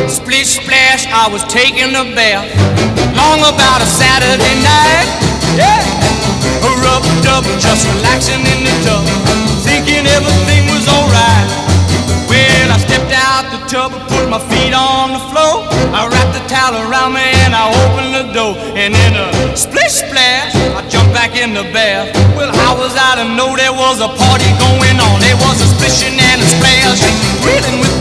Splish splash, I was taking a bath, long about a Saturday night. Yeah, rubbed up, just relaxing in the tub, thinking everything was alright. Well, I stepped out the tub and put my feet on the floor. I wrapped the towel around me and I opened the door. And in a splish splash, I jumped back in the bath. Well, how was I to know there was a party going on? There was a splishing and a splash, reeling with